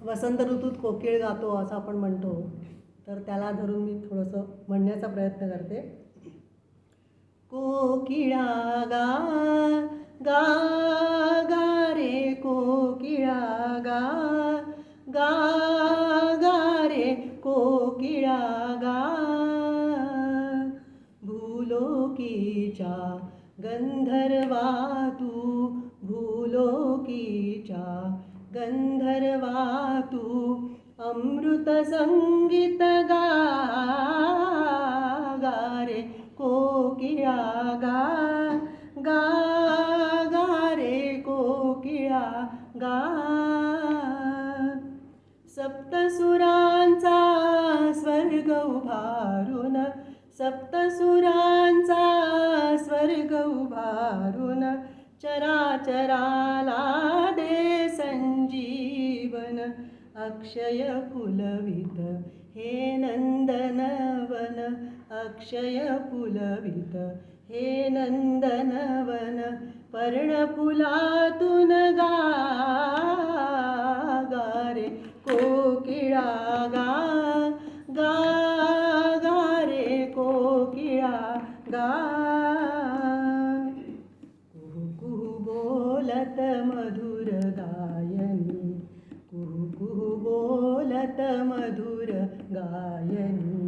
वसंत ऋतूत कोकिळ गातो असं आपण म्हणतो, तर त्याला धरून मी थोडंसं म्हणण्याचा प्रयत्न करते. कोकिळा गा गा गा रे कोकिळा गा गा गा रे कोकिळा गा, भूलोकीच्या गंधर्वा तू, भूलोकीच्या गंधर्वा तू, अमृत संगीत गा गा रे कोकिळा गा गा गा रे कोकिळा गा. सप्तसुरांचा स्वर्ग उभारून, सप्तसुरांचा स्वर्ग उभारून, चराचराला दे संजीवन, अक्षय फुलवित हे नंदनवन, अक्षय फुलवित हे नंदनवन, पर्णफुलातून गा गा रे कोकिळा गा गा गा रे कोकिळा गा. कुहू कुहू बोलत मधुर गायनी, कुहू कुहू बोलत मधुर गायनी,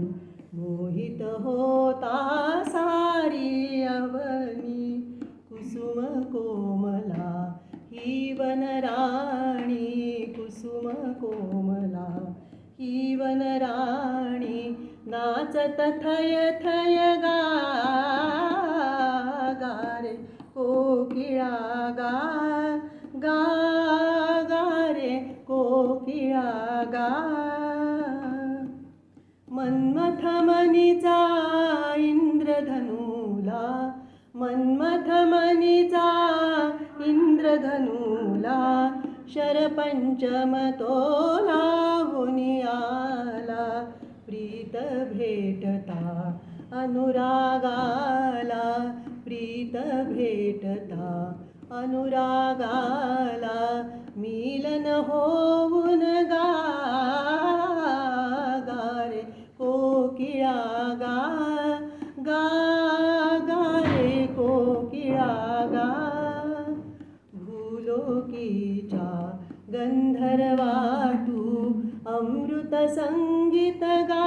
मोहित होता सारी अवनी, कुसुम कोमला ही वनराणी, कुसुम कोमला ही वनराणी, नाचत थय थय गा गा रे कोकिळा गा गा गा रे कोकिळा गा. मन्मथ मनीचा इंद्रधनुला, मन्मथ मनीचा इंद्रधनुला, शरपंचम तो लावूनी आला, प्रीत भेटता अनुरागाला, प्रीत भेटता अनुरागाला, मिलन होऊन गा गा रे कोकिळा गा गा गा रे कोकिळा गा. भूलोकीच्या गंधर्वा तू, अमृत संगीत गा